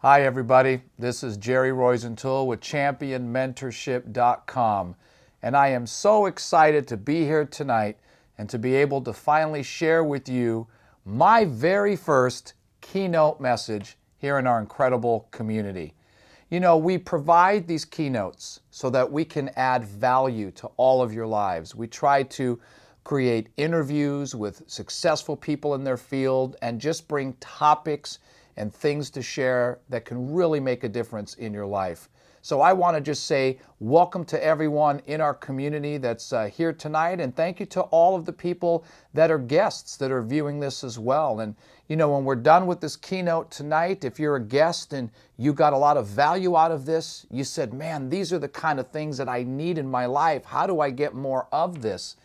Hi everybody, this is Jerry Roisenthal with championmentorship.com, and I am so excited to be here tonight and to be able to finally share with you my very first keynote message here in our incredible community. You know, we provide these keynotes so that we can add value to all of your lives. We try to create interviews with successful people in their field and just bring topics and things to share that can really make a difference in your life. So I want to just say welcome to everyone in our community that's here tonight, and thank you to all of the people that are guests that are viewing this as well. And you know, when we're done with this keynote tonight, if you're a guest and you got a lot of value out of this, you said, man, these are the kind of things that I need in my life. How do I get more of this?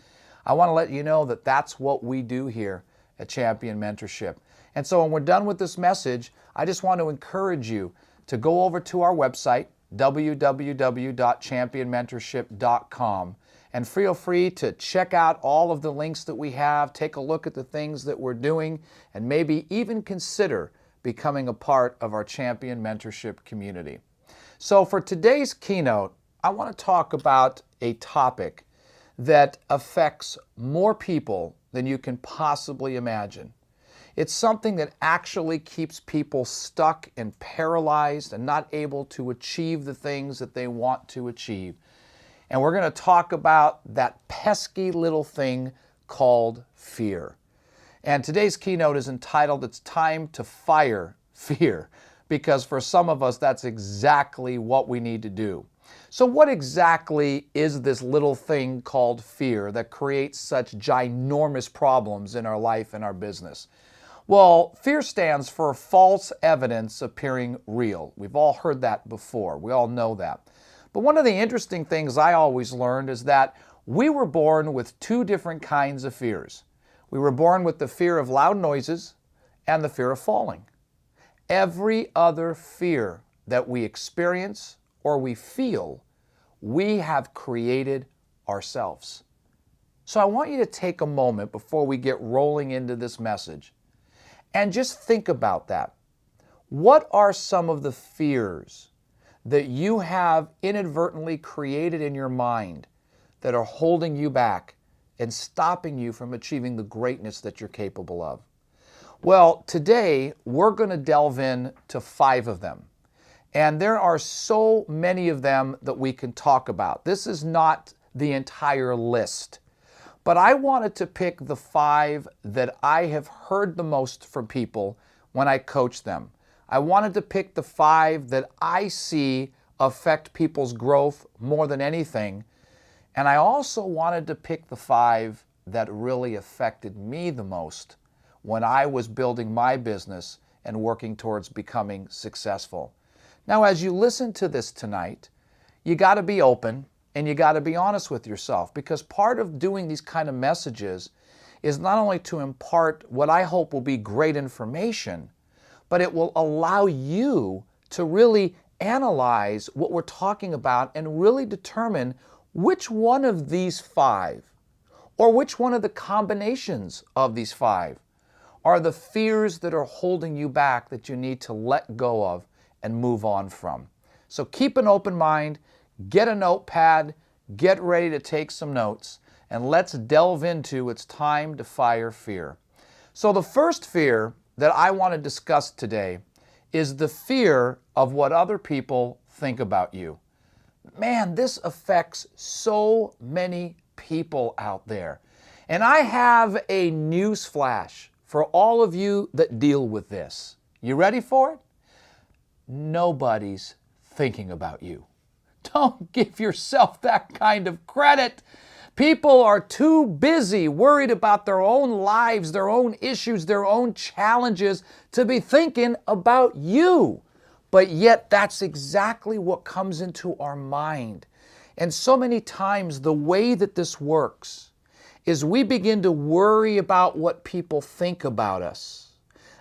I want to let you know that that's what we do here at Champion Mentorship. And so when we're done with this message, I just want to encourage you to go over to our website, www.championmentorship.com, and feel free to check out all of the links that we have, take a look at the things that we're doing, and maybe even consider becoming a part of our Champion Mentorship community. So for today's keynote, I want to talk about a topic that affects more people than you can possibly imagine. It's something that actually keeps people stuck and paralyzed and not able to achieve the things that they want to achieve. And we're going to talk about that pesky little thing called fear. And today's keynote is entitled, "It's Time to Fire Fear," because for some of us, that's exactly what we need to do. So what exactly is this little thing called fear that creates such ginormous problems in our life and our business? Well, fear stands for false evidence appearing real. We've all heard that before. We all know that. But one of the interesting things I always learned is that we were born with two different kinds of fears. We were born with the fear of loud noises and the fear of falling. Every other fear that we experience or we feel, we have created ourselves. So I want you to take a moment before we get rolling into this message and just think about that. What are some of the fears that you have inadvertently created in your mind that are holding you back and stopping you from achieving the greatness that you're capable of? Well, today we're going to delve into 5 of them. And there are so many of them that we can talk about. This is not the entire list. But I wanted to pick the 5 that I have heard the most from people when I coach them. I wanted to pick the 5 that I see affect people's growth more than anything. And I also wanted to pick the 5 that really affected me the most when I was building my business and working towards becoming successful. Now, as you listen to this tonight, you got to be open and you got to be honest with yourself, because part of doing these kind of messages is not only to impart what I hope will be great information, but it will allow you to really analyze what we're talking about and really determine which one of these 5 or which one of the combinations of these 5 are the fears that are holding you back that you need to let go of and move on from. So keep an open mind, get a notepad, get ready to take some notes, and let's delve into It's Time to Fire Fear. So the first fear that I want to discuss today is the fear of what other people think about you. Man, this affects so many people out there. And I have a news flash for all of you that deal with this. You ready for it? Nobody's thinking about you. Don't give yourself that kind of credit. People are too busy worried about their own lives, their own issues, their own challenges to be thinking about you. But yet that's exactly what comes into our mind. And so many times the way that this works is we begin to worry about what people think about us.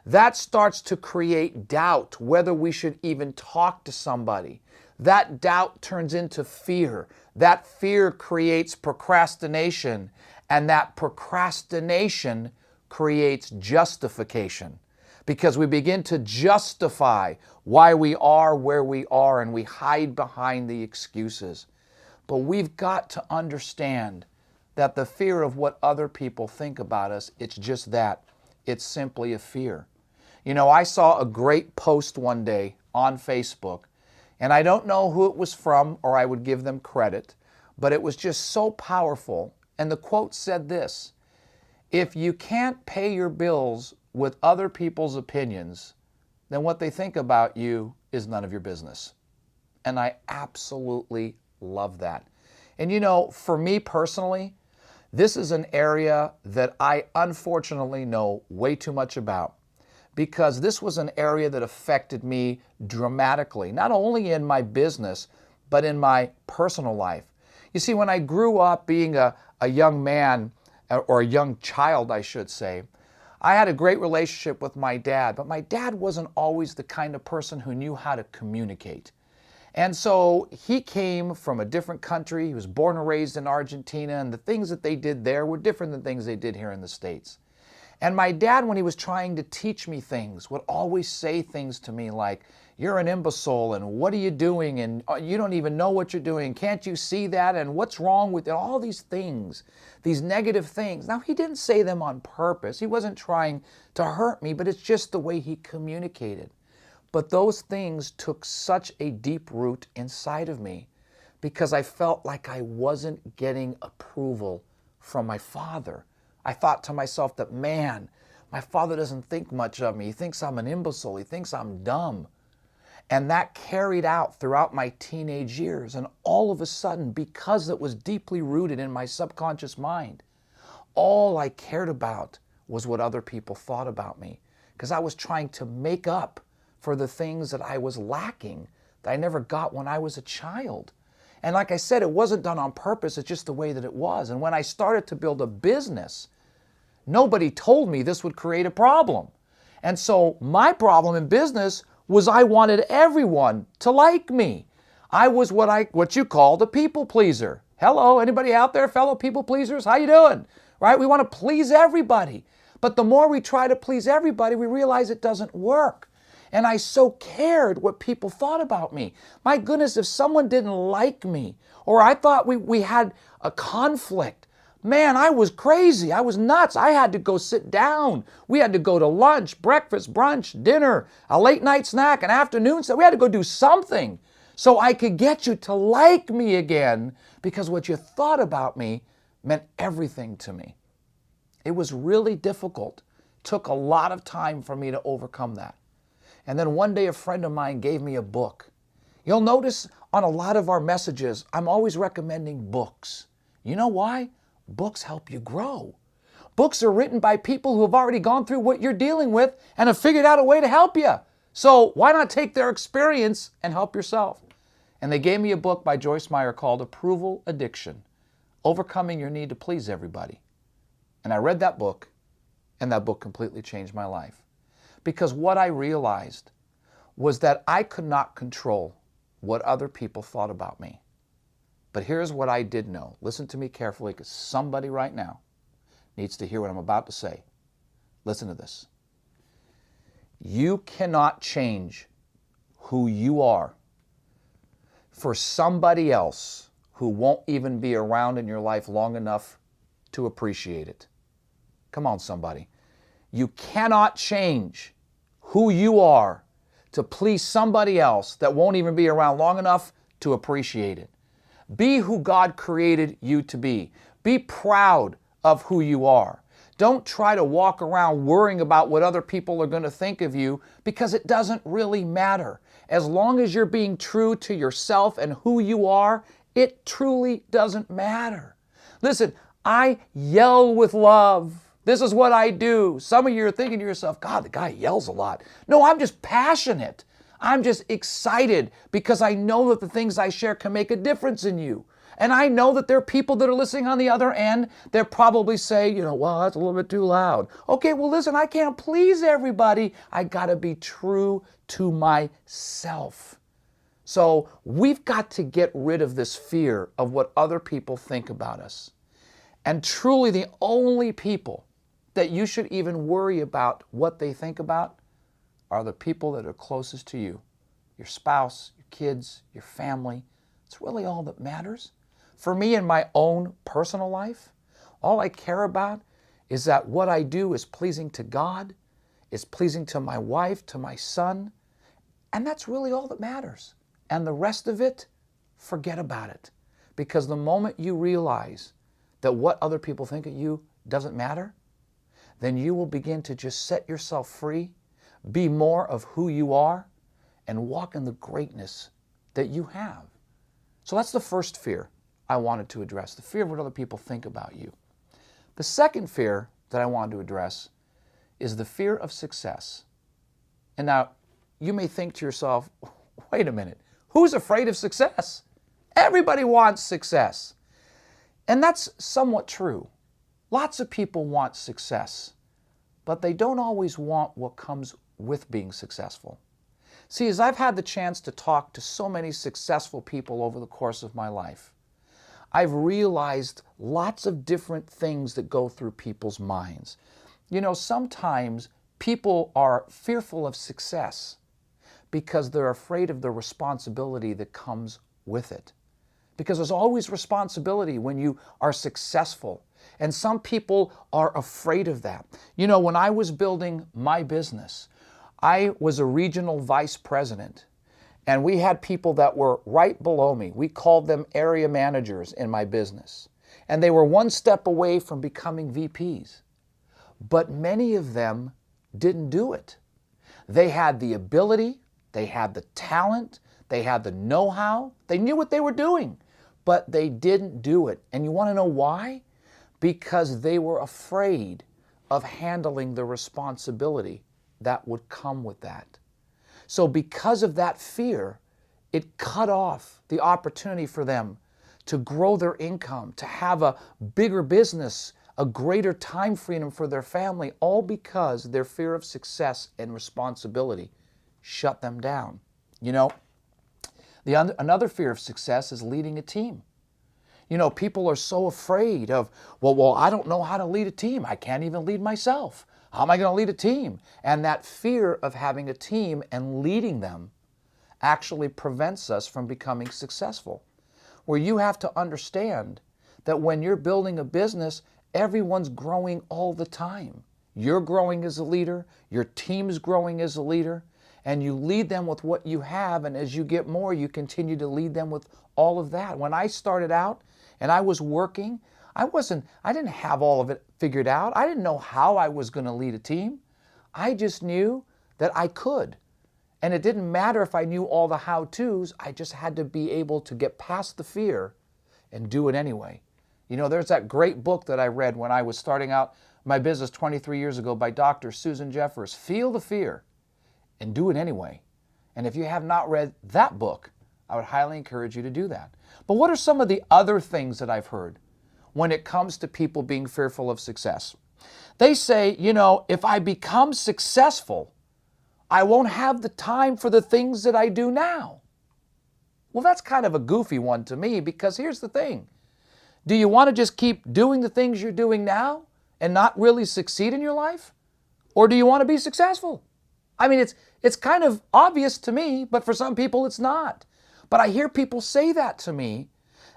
That starts to create doubt whether we should even talk to somebody. That doubt turns into fear. That fear creates procrastination, and that procrastination creates justification. because we begin to justify why we are where we are and we hide behind the excuses. But we've got to understand that the fear of what other people think about us, it's just that. It's simply a fear. You know, I saw a great post one day on Facebook, and I don't know who it was from or I would give them credit, but it was just so powerful. And the quote said this: if you can't pay your bills with other people's opinions, then what they think about you is none of your business. And I absolutely love that. And you know, for me personally, this is an area that I unfortunately know way too much about, because this was an area that affected me dramatically, not only in my business, but in my personal life. You see, when I grew up being a young man, or a young child, I should say, I had a great relationship with my dad, but my dad wasn't always the kind of person who knew how to communicate. And so he came from a different country. He was born and raised in Argentina, and the things that they did there were different than things they did here in the States. And my dad, when he was trying to teach me things, would always say things to me like, "You're an imbecile, and what are you doing, and you don't even know what you're doing. Can't you see that, and what's wrong with it?" All these things, these negative things. Now, he didn't say them on purpose. He wasn't trying to hurt me, but it's just the way he communicated. But those things took such a deep root inside of me because I felt like I wasn't getting approval from my father. I thought to myself that, man, my father doesn't think much of me. He thinks I'm an imbecile. He thinks I'm dumb. And that carried out throughout my teenage years. And all of a sudden, because it was deeply rooted in my subconscious mind, all I cared about was what other people thought about me, because I was trying to make up for the things that I was lacking that I never got when I was a child. And like I said, it wasn't done on purpose. It's just the way that it was. And when I started to build a business, nobody told me this would create a problem. And so my problem in business was I wanted everyone to like me. I was what you called a people pleaser. Hello, anybody out there, fellow people pleasers? How you doing? Right? We want to please everybody. But the more we try to please everybody, we realize it doesn't work. And I so cared what people thought about me. My goodness, if someone didn't like me, or I thought we had a conflict, man, I was crazy. I was nuts. I had to go sit down. We had to go to lunch, breakfast, brunch, dinner, a late night snack, an afternoon snack. We had to go do something so I could get you to like me again, because what you thought about me meant everything to me. It was really difficult. It took a lot of time for me to overcome that. And then one day a friend of mine gave me a book. You'll notice on a lot of our messages, I'm always recommending books. You know why? Books help you grow. Books are written by people who have already gone through what you're dealing with and have figured out a way to help you. So why not take their experience and help yourself? And they gave me a book by Joyce Meyer called Approval Addiction: Overcoming Your Need to Please Everybody. And I read that book, and that book completely changed my life. Because what I realized was that I could not control what other people thought about me. But here's what I did know. Listen to me carefully, because somebody right now needs to hear what I'm about to say. Listen to this. You cannot change who you are for somebody else who won't even be around in your life long enough to appreciate it. Come on, somebody. You cannot change who you are to please somebody else that won't even be around long enough to appreciate it. Be who God created you to be. Be proud of who you are. Don't try to walk around worrying about what other people are going to think of you, because it doesn't really matter. As long as you're being true to yourself and who you are, it truly doesn't matter. Listen, I yell with love. This is what I do. Some of you are thinking to yourself, God, the guy yells a lot. No, I'm just passionate. I'm just excited because I know that the things I share can make a difference in you. And I know that there are people that are listening on the other end that probably say, well, that's a little bit too loud. Okay, well, listen, I can't please everybody. I got to be true to myself. So we've got to get rid of this fear of what other people think about us. And truly the only people that you should even worry about what they think about are the people that are closest to you. Your spouse, your kids, your family. It's really all that matters. For me in my own personal life, all I care about is that what I do is pleasing to God, is pleasing to my wife, to my son, and that's really all that matters. And the rest of it, forget about it. Because the moment you realize that what other people think of you doesn't matter, then you will begin to just set yourself free, be more of who you are, and walk in the greatness that you have. So that's the first fear I wanted to address, the fear of what other people think about you. The second fear that I wanted to address is the fear of success. And now, you may think to yourself, wait a minute, who's afraid of success? Everybody wants success. And that's somewhat true. Lots of people want success, but they don't always want what comes with being successful. See, as I've had the chance to talk to so many successful people over the course of my life, I've realized lots of different things that go through people's minds. You know, sometimes people are fearful of success because they're afraid of the responsibility that comes with it. Because there's always responsibility when you are successful. And some people are afraid of that. You know, when I was building my business, I was a regional vice president. And we had people that were right below me. We called them area managers in my business. And they were one step away from becoming VPs. But many of them didn't do it. They had the ability, they had the talent, they had the know-how, they knew what they were doing, but they didn't do it. And you want to know why? Because they were afraid of handling the responsibility that would come with that. So because of that fear, it cut off the opportunity for them to grow their income, to have a bigger business, a greater time freedom for their family, all because their fear of success and responsibility shut them down. You know, another fear of success is leading a team. You know, people are so afraid of, well, I don't know how to lead a team. I can't even lead myself. How am I going to lead a team? And that fear of having a team and leading them actually prevents us from becoming successful. Where you have to understand that when you're building a business, everyone's growing all the time. You're growing as a leader, your team's growing as a leader, and you lead them with what you have, and as you get more, you continue to lead them with all of that. When I started out and I was working, I didn't have all of it figured out. I didn't know how I was going to lead a team. I just knew that I could. And it didn't matter if I knew all the how-tos, I just had to be able to get past the fear and do it anyway. You know, there's that great book that I read when I was starting out my business 23 years ago by Dr. Susan Jeffers, Feel the Fear and Do It Anyway. And if you have not read that book, I would highly encourage you to do that. But what are some of the other things that I've heard when it comes to people being fearful of success? They say, you know, if I become successful, I won't have the time for the things that I do now. Well, that's kind of a goofy one to me, because here's the thing. Do you want to just keep doing the things you're doing now and not really succeed in your life? Or do you want to be successful? I mean, it's kind of obvious to me, but for some people it's not. But I hear people say that to me,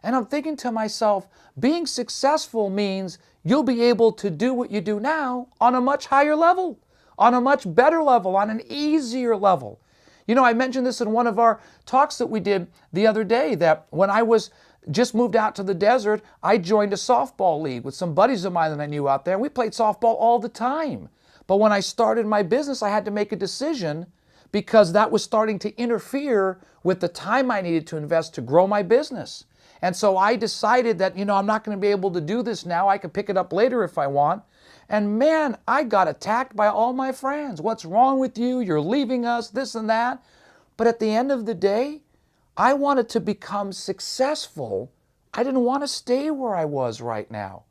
and I'm thinking to myself, being successful means you'll be able to do what you do now on a much higher level, on a much better level, on an easier level. You know, I mentioned this in one of our talks that we did the other day, that when I was just moved out to the desert, I joined a softball league with some buddies of mine that I knew out there. We played softball all the time. But when I started my business, I had to make a decision, because that was starting to interfere with the time I needed to invest to grow my business. And so I decided that, you know, I'm not going to be able to do this now. I can pick it up later if I want. And man, I got attacked by all my friends. What's wrong with you? You're leaving us, this and that. But at the end of the day, I wanted to become successful. I didn't want to stay where I was right now.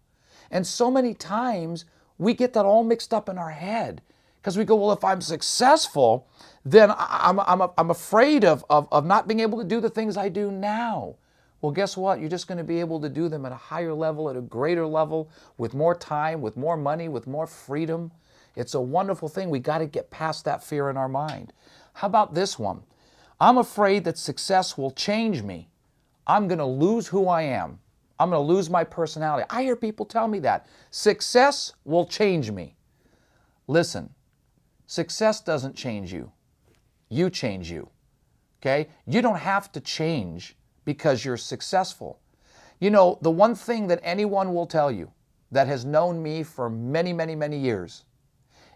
And so many times we get that all mixed up in our head, because we go, well, if I'm successful, then I'm afraid of not being able to do the things I do now. Well, guess what? You're just going to be able to do them at a higher level, at a greater level, with more time, with more money, with more freedom. It's a wonderful thing. We got to get past that fear in our mind. How about this one? I'm afraid that success will change me. I'm going to lose who I am. I'm going to lose my personality. I hear people tell me that. Success will change me. Listen, success doesn't change you. You change you. Okay? You don't have to change because you're successful. You know, the one thing that anyone will tell you that has known me for many, many, many years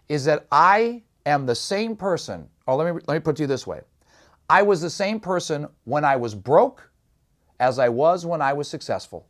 is that I am the same person. Oh, let me put it to you this way. I was the same person when I was broke as I was when I was successful.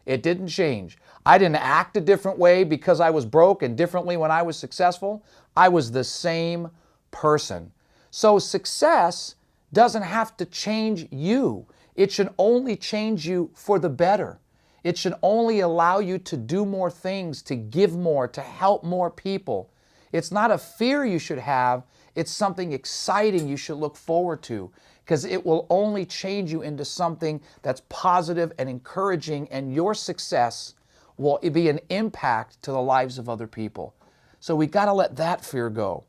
It didn't change. I didn't act a different way because I was broke and differently when I was successful. I was the same person. So success doesn't have to change you. It should only change you for the better. It should only allow you to do more things, to give more, to help more people. It's not a fear you should have. It's something exciting you should look forward to, because it will only change you into something that's positive and encouraging, and your success will be an impact to the lives of other people. So we got to let that fear go.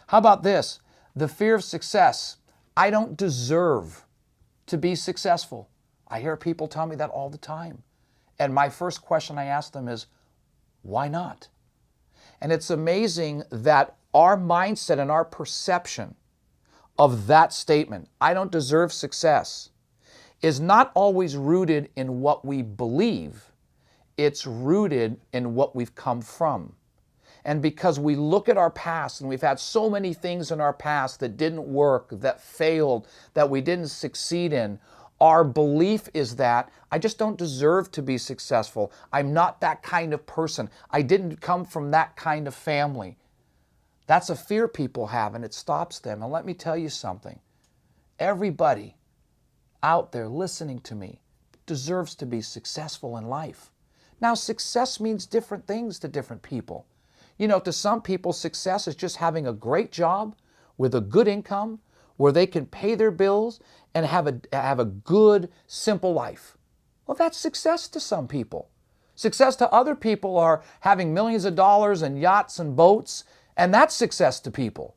How about this? The fear of success. I don't deserve to be successful. I hear people tell me that all the time. And my first question I ask them is, why not? And it's amazing that our mindset and our perception of that statement, I don't deserve success, is not always rooted in what we believe. It's rooted in what we've come from. And because we look at our past, and we've had so many things in our past that didn't work, that failed, that we didn't succeed in, our belief is that I just don't deserve to be successful. I'm not that kind of person. I didn't come from that kind of family. That's a fear people have, and it stops them. And let me tell you something. Everybody out there listening to me deserves to be successful in life. Now, success means different things to different people. You know, to some people, success is just having a great job with a good income where they can pay their bills and have a good, simple life. Well, that's success to some people. Success to other people are having millions of dollars and yachts and boats, and that's success to people.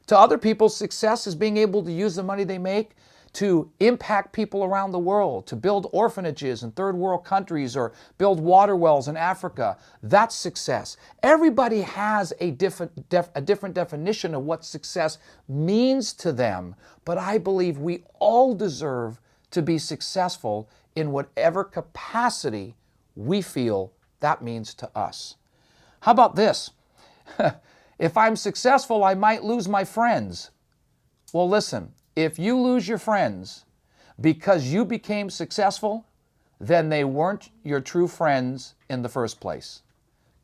To other people, success is being able to use the money they make to impact people around the world, to build orphanages in third world countries or build water wells in Africa. That's success. Everybody has a different definition of what success means to them, but I believe we all deserve to be successful in whatever capacity we feel that means to us. How about this? If I'm successful, I might lose my friends. Well, listen. If you lose your friends because you became successful, then they weren't your true friends in the first place.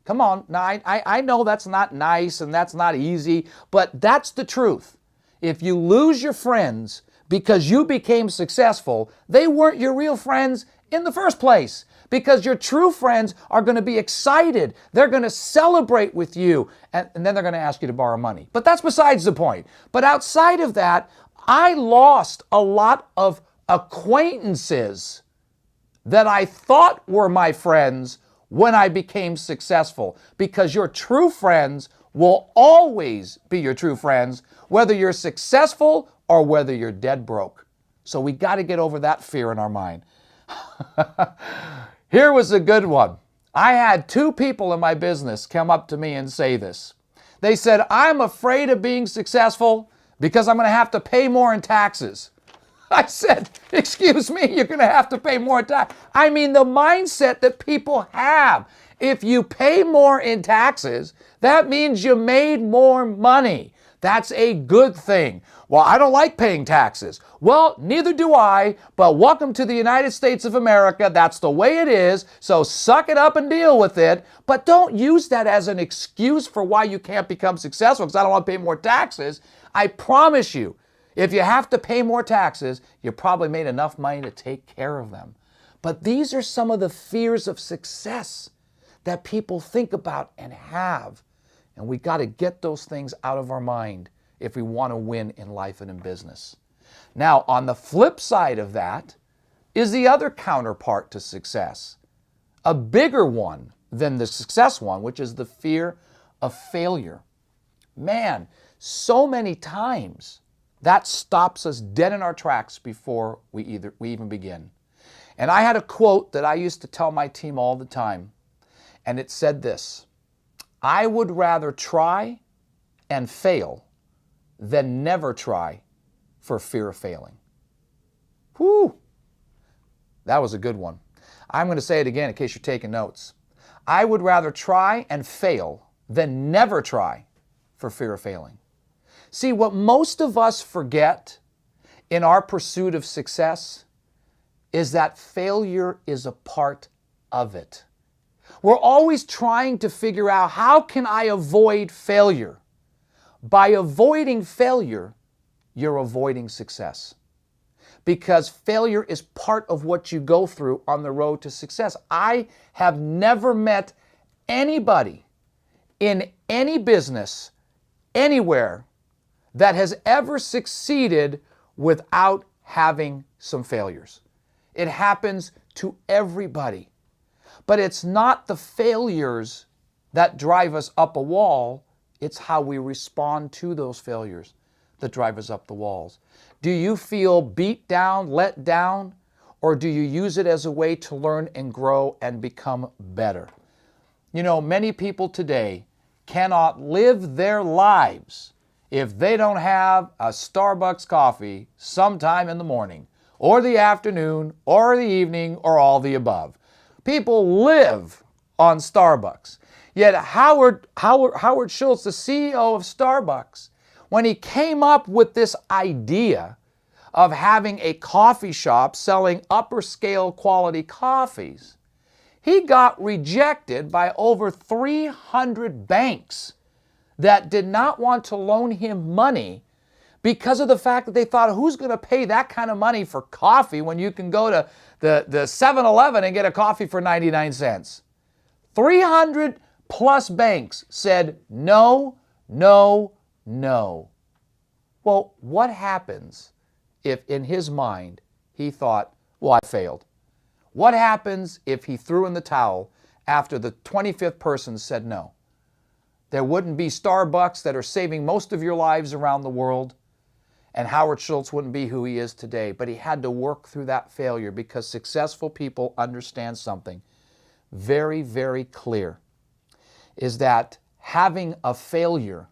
Come on. Now, I know that's not nice and that's not easy, but that's the truth. If you lose your friends because you became successful, they weren't your real friends in the first place, because your true friends are going to be excited. They're going to celebrate with you, and then they're going to ask you to borrow money. But that's besides the point. But outside of that, I lost a lot of acquaintances that I thought were my friends when I became successful, because your true friends will always be your true friends, whether you're successful or whether you're dead broke. So we got to get over that fear in our mind. Here was a good one. I had two people in my business come up to me and say this. They said, I'm afraid of being successful because I'm going to have to pay more in taxes. I said, excuse me, you're going to have to pay more in tax. I mean, the mindset that people have. If you pay more in taxes, that means you made more money. That's a good thing. Well, I don't like paying taxes. Well, neither do I, but welcome to the United States of America. That's the way it is, so suck it up and deal with it. But don't use that as an excuse for why you can't become successful, because I don't want to pay more taxes. I promise you, if you have to pay more taxes, you probably made enough money to take care of them. But these are some of the fears of success that people think about and have. And we got to get those things out of our mind if we want to win in life and in business. Now, on the flip side of that is the other counterpart to success, a bigger one than the success one, which is the fear of failure. Man, so many times that stops us dead in our tracks before we even begin. And I had a quote that I used to tell my team all the time, and it said this: I would rather try and fail than never try for fear of failing. Whew! That was a good one. I'm going to say it again in case you're taking notes. I would rather try and fail than never try for fear of failing. See, what most of us forget in our pursuit of success is that failure is a part of it. We're always trying to figure out, how can I avoid failure? By avoiding failure, you're avoiding success. Because failure is part of what you go through on the road to success. I have never met anybody in any business, anywhere, that has ever succeeded without having some failures. It happens to everybody. But it's not the failures that drive us up a wall, it's how we respond to those failures that drive us up the walls. Do you feel beat down, let down, or do you use it as a way to learn and grow and become better? You know, many people today cannot live their lives if they don't have a Starbucks coffee sometime in the morning, or the afternoon, or the evening, or all the above. People live on Starbucks. Yet Howard Schultz, the CEO of Starbucks, when he came up with this idea of having a coffee shop selling upper scale quality coffees, he got rejected by over 300 banks that did not want to loan him money because of the fact that they thought, who's going to pay that kind of money for coffee when you can go to the 7-Eleven and get a coffee for 99 cents? 300 plus banks said no, no, no. Well, what happens if in his mind he thought, well, I failed? What happens if he threw in the towel after the 25th person said no? There wouldn't be Starbucks that are saving most of your lives around the world, and Howard Schultz wouldn't be who he is today. But he had to work through that failure, because successful people understand something very, very clear, is that having a failure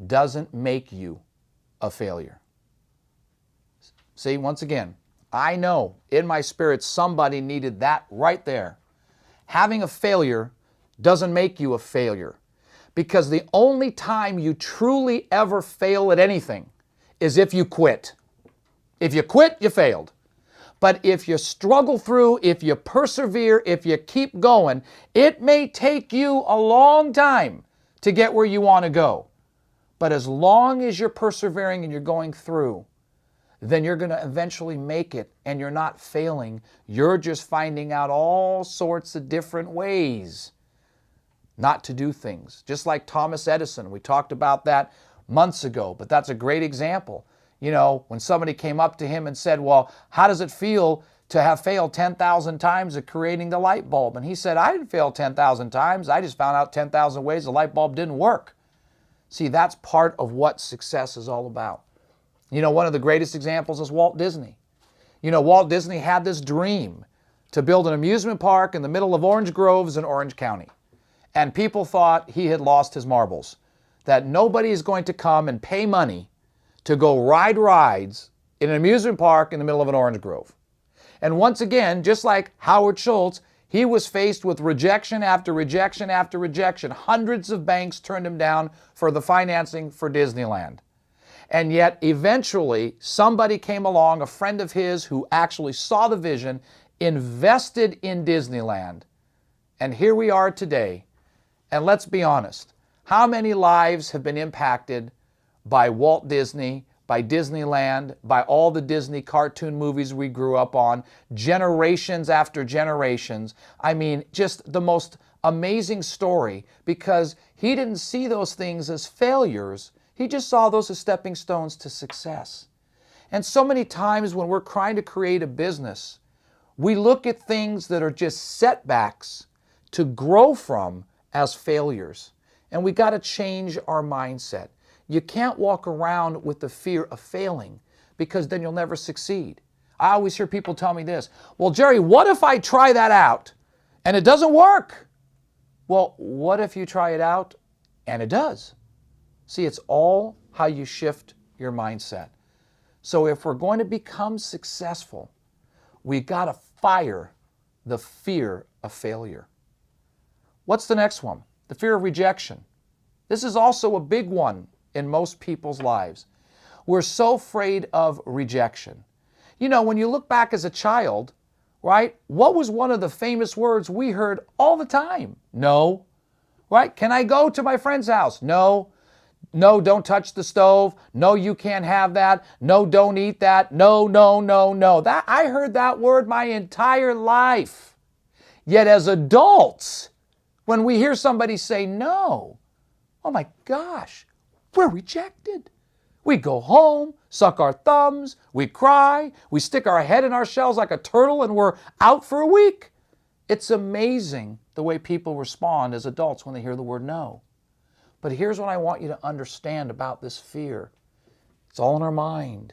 doesn't make you a failure. See, once again, I know in my spirit somebody needed that right there. Having a failure doesn't make you a failure, because the only time you truly ever fail at anything is if you quit. If you quit, you failed. But if you struggle through, if you persevere, if you keep going, it may take you a long time to get where you want to go. But as long as you're persevering and you're going through, then you're going to eventually make it, and you're not failing. You're just finding out all sorts of different ways not to do things. Just like Thomas Edison. We talked about that months ago, but that's a great example. You know, when somebody came up to him and said, well, how does it feel to have failed 10,000 times at creating the light bulb? And he said, I didn't fail 10,000 times. I just found out 10,000 ways the light bulb didn't work. See, that's part of what success is all about. You know, one of the greatest examples is Walt Disney. You know, Walt Disney had this dream to build an amusement park in the middle of orange groves in Orange County. And people thought he had lost his marbles, that nobody is going to come and pay money to go ride rides in an amusement park in the middle of an orange grove. And once again, just like Howard Schultz, he was faced with rejection after rejection after rejection. Hundreds of banks turned him down for the financing for Disneyland. And yet, eventually, somebody came along, a friend of his who actually saw the vision, invested in Disneyland. And here we are today. And let's be honest, how many lives have been impacted by Walt Disney, by Disneyland, by all the Disney cartoon movies we grew up on, generations after generations? I mean, just the most amazing story, because he didn't see those things as failures. He just saw those as stepping stones to success. And so many times when we're trying to create a business, we look at things that are just setbacks to grow from as failures. And we got to change our mindset. You can't walk around with the fear of failing because then you'll never succeed. I always hear people tell me this, well, Jerry, what if I try that out and it doesn't work? Well, what if you try it out and it does? See, it's all how you shift your mindset. So if we're going to become successful, we got to fire the fear of failure. What's the next one? The fear of rejection. This is also a big one in most people's lives. We're so afraid of rejection. You know, when you look back as a child, right, what was one of the famous words we heard all the time? No. Right? Can I go to my friend's house? No. No, don't touch the stove. No, you can't have that. No, don't eat that. No, no, no, no. I heard that word my entire life. Yet as adults, when we hear somebody say no, oh my gosh, we're rejected. We go home, suck our thumbs, we cry, we stick our head in our shells like a turtle, and we're out for a week. It's amazing the way people respond as adults when they hear the word no. But here's what I want you to understand about this fear. It's all in our mind.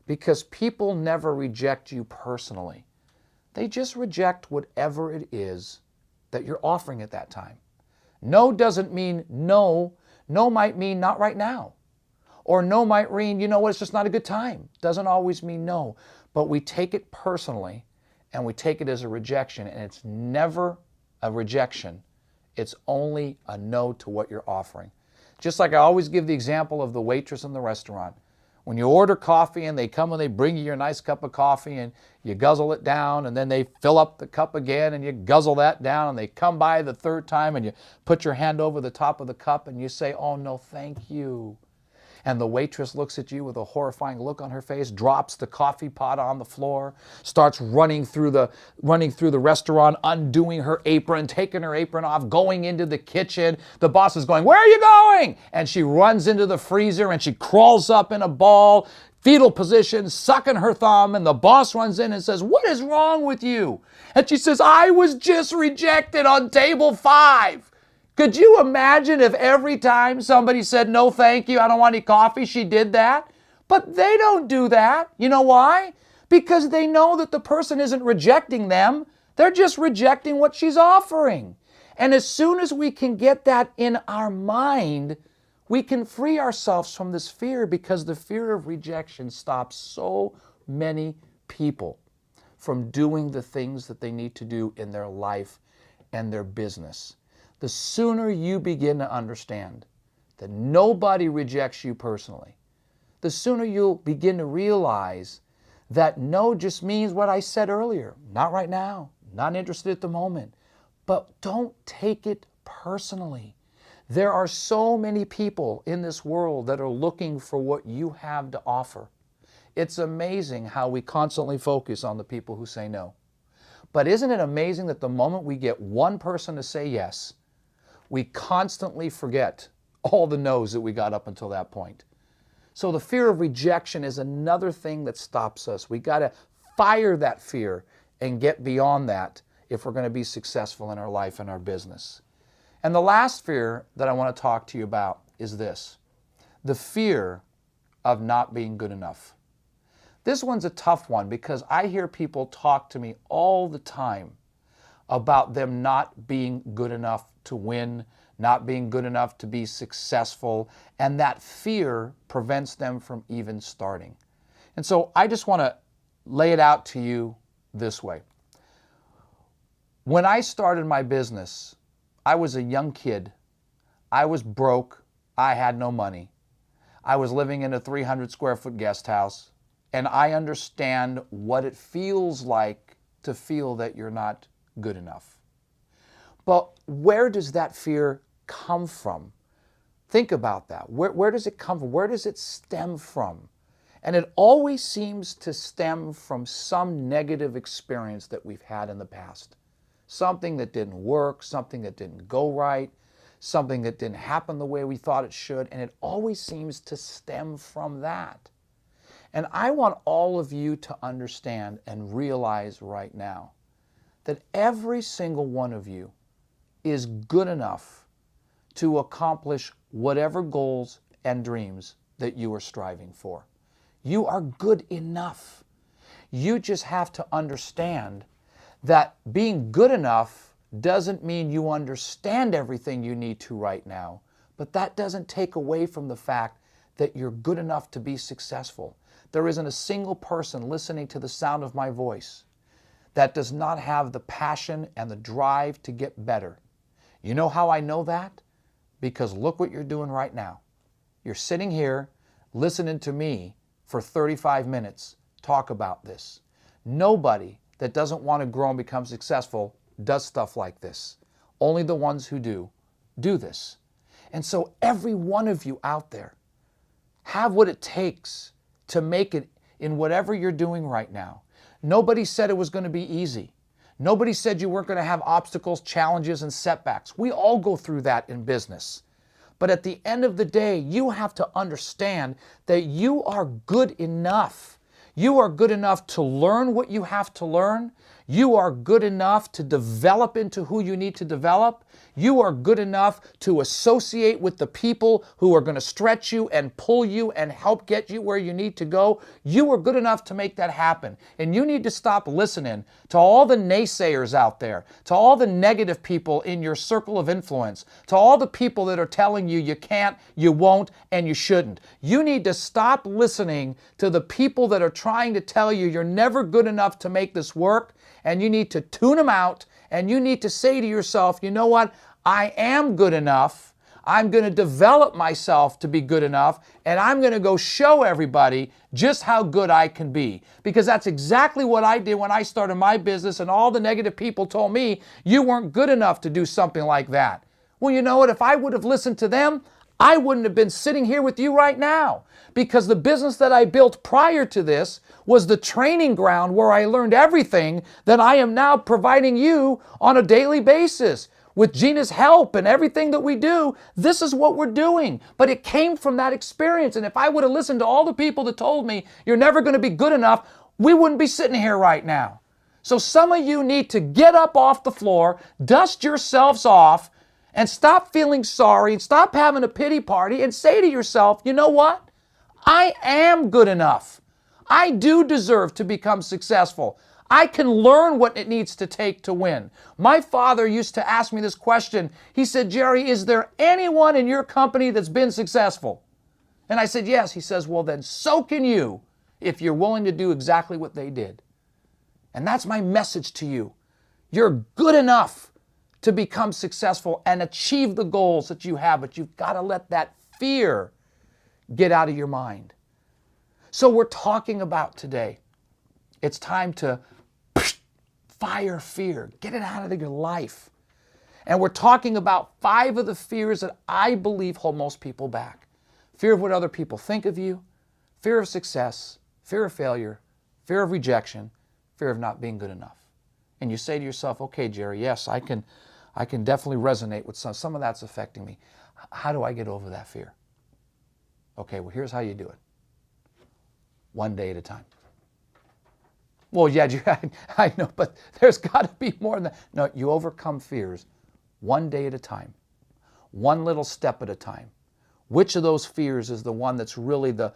Because people never reject you personally. They just reject whatever it is that you're offering at that time. No doesn't mean no. No might mean not right now. Or no might mean, you know what, it's just not a good time. Doesn't always mean no. But we take it personally and we take it as a rejection, and it's never a rejection. It's only a no to what you're offering. Just like I always give the example of the waitress in the restaurant. When you order coffee and they come and they bring you your nice cup of coffee and you guzzle it down, and then they fill up the cup again and you guzzle that down, and they come by the third time and you put your hand over the top of the cup and you say, oh no, thank you. And the waitress looks at you with a horrifying look on her face, drops the coffee pot on the floor, starts running through the restaurant, undoing her apron, taking her apron off, going into the kitchen. The boss is going, where are you going? And she runs into the freezer and she crawls up in a ball, fetal position, sucking her thumb, and the boss runs in and says, what is wrong with you? And she says, I was just rejected on table 5. Could you imagine if every time somebody said, no, thank you, I don't want any coffee, she did that? But they don't do that. You know why? Because they know that the person isn't rejecting them. They're just rejecting what she's offering. And as soon as we can get that in our mind, we can free ourselves from this fear, because the fear of rejection stops so many people from doing the things that they need to do in their life and their business. The sooner you begin to understand that nobody rejects you personally, the sooner you'll begin to realize that no just means what I said earlier. Not right now, not interested at the moment. But don't take it personally. There are so many people in this world that are looking for what you have to offer. It's amazing how we constantly focus on the people who say no. But isn't it amazing that the moment we get one person to say yes, we constantly forget all the no's that we got up until that point. So the fear of rejection is another thing that stops us. We got to fire that fear and get beyond that if we're going to be successful in our life and our business. And the last fear that I want to talk to you about is this: the fear of not being good enough. This one's a tough one because I hear people talk to me all the time about them not being good enough to win, not being good enough to be successful, and that fear prevents them from even starting. And so I just want to lay it out to you this way. When I started my business, I was a young kid. I was broke. I had no money. I was living in a 300 square foot guest house, and I understand what it feels like to feel that you're not good enough. But where does that fear come from? Think about that. Where does it come from? Where does it stem from? And it always seems to stem from some negative experience that we've had in the past. Something that didn't work, something that didn't go right, something that didn't happen the way we thought it should, and it always seems to stem from that. And I want all of you to understand and realize right now that every single one of you is good enough to accomplish whatever goals and dreams that you are striving for. You are good enough. You just have to understand that being good enough doesn't mean you understand everything you need to right now, but that doesn't take away from the fact that you're good enough to be successful. There isn't a single person listening to the sound of my voice that does not have the passion and the drive to get better. You know how I know that? Because look what you're doing right now. You're sitting here listening to me for 35 minutes talk about this. Nobody that doesn't want to grow and become successful does stuff like this. Only the ones who do this. And so every one of you out there, have what it takes to make it in whatever you're doing right now. Nobody said it was going to be easy. Nobody said you weren't going to have obstacles, challenges, and setbacks. We all go through that in business. But at the end of the day, you have to understand that you are good enough. You are good enough to learn what you have to learn. You are good enough to develop into who you need to develop. You are good enough to associate with the people who are going to stretch you and pull you and help get you where you need to go. You are good enough to make that happen. And you need to stop listening to all the naysayers out there, to all the negative people in your circle of influence, to all the people that are telling you you can't, you won't, and you shouldn't. You need to stop listening to the people that are trying to tell you you're never good enough to make this work, and you need to tune them out, and you need to say to yourself, you know what? I am good enough. I'm going to develop myself to be good enough, and I'm going to go show everybody just how good I can be. Because that's exactly what I did when I started my business, and all the negative people told me you weren't good enough to do something like that. Well, you know what? If I would have listened to them, I wouldn't have been sitting here with you right now, because the business that I built prior to this was the training ground where I learned everything that I am now providing you on a daily basis. With Gina's help and everything that we do, this is what we're doing. But it came from that experience. And if I would have listened to all the people that told me you're never going to be good enough, we wouldn't be sitting here right now. So some of you need to get up off the floor, dust yourselves off, and stop feeling sorry, and stop having a pity party, and say to yourself, you know what? I am good enough. I do deserve to become successful. I can learn what it needs to take to win. My father used to ask me this question. He said, Jerry, is there anyone in your company that's been successful? And I said, yes. He says, well, then so can you if you're willing to do exactly what they did. And that's my message to you. You're good enough to become successful and achieve the goals that you have, but you've got to let that fear get out of your mind. So we're talking about today, it's time to fire fear, get it out of your life. And we're talking about 5 of the fears that I believe hold most people back. Fear of what other people think of you, fear of success, fear of failure, fear of rejection, fear of not being good enough. And you say to yourself, okay, Jerry, yes, I can definitely resonate with some of that's affecting me. How do I get over that fear? Okay, well, here's how you do it. One day at a time. Well, yeah, I know, but there's got to be more than that. No, you overcome fears one day at a time, one little step at a time. Which of those fears is the one that's really the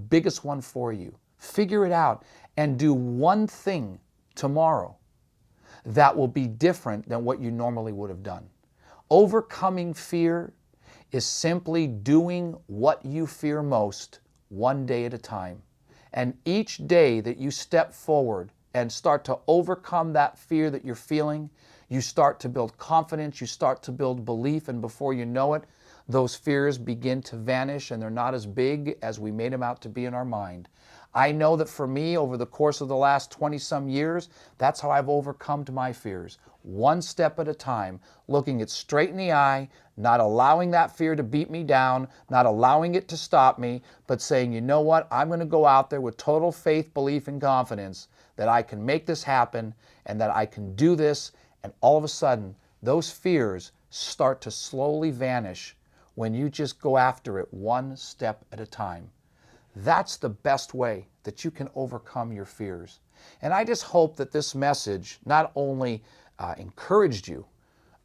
biggest one for you? Figure it out and do one thing tomorrow that will be different than what you normally would have done. Overcoming fear is simply doing what you fear most one day at a time. And each day that you step forward and start to overcome that fear that you're feeling, you start to build confidence, you start to build belief, and before you know it, those fears begin to vanish and they're not as big as we made them out to be in our mind. I know that for me, over the course of the last 20-some years, that's how I've overcome my fears. One step at a time, looking it straight in the eye, not allowing that fear to beat me down, not allowing it to stop me, but saying, you know what, I'm going to go out there with total faith, belief, and confidence that I can make this happen and that I can do this. And all of a sudden, those fears start to slowly vanish when you just go after it one step at a time. That's the best way that you can overcome your fears. And I just hope that this message not only encouraged you,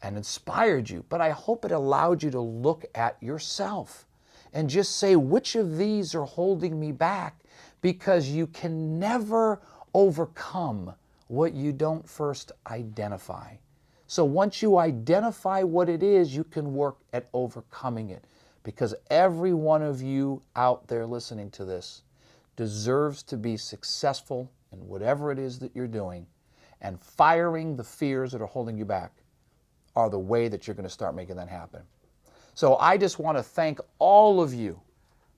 and inspired you, but I hope it allowed you to look at yourself and just say, which of these are holding me back? Because you can never overcome what you don't first identify. So once you identify what it is, you can work at overcoming it. Because every one of you out there listening to this deserves to be successful in whatever it is that you're doing. And firing the fears that are holding you back are the way that you're going to start making that happen. So I just want to thank all of you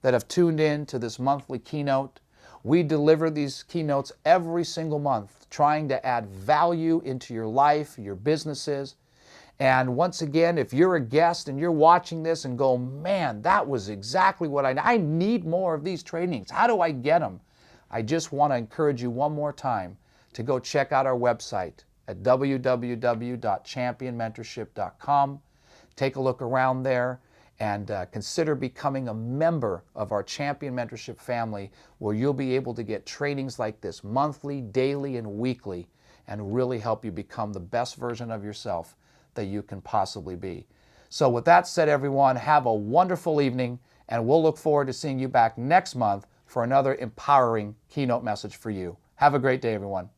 that have tuned in to this monthly keynote. We deliver these keynotes every single month, trying to add value into your life, your businesses. And once again, if you're a guest and you're watching this and go, man, that was exactly what I need more of these trainings. How do I get them? I just want to encourage you one more time to go check out our website at www.championmentorship.com. Take a look around there and consider becoming a member of our Champion Mentorship family, where you'll be able to get trainings like this monthly, daily, and weekly, and really help you become the best version of yourself that you can possibly be. So with that said, everyone, have a wonderful evening, and we'll look forward to seeing you back next month for another empowering keynote message for you. Have a great day, everyone.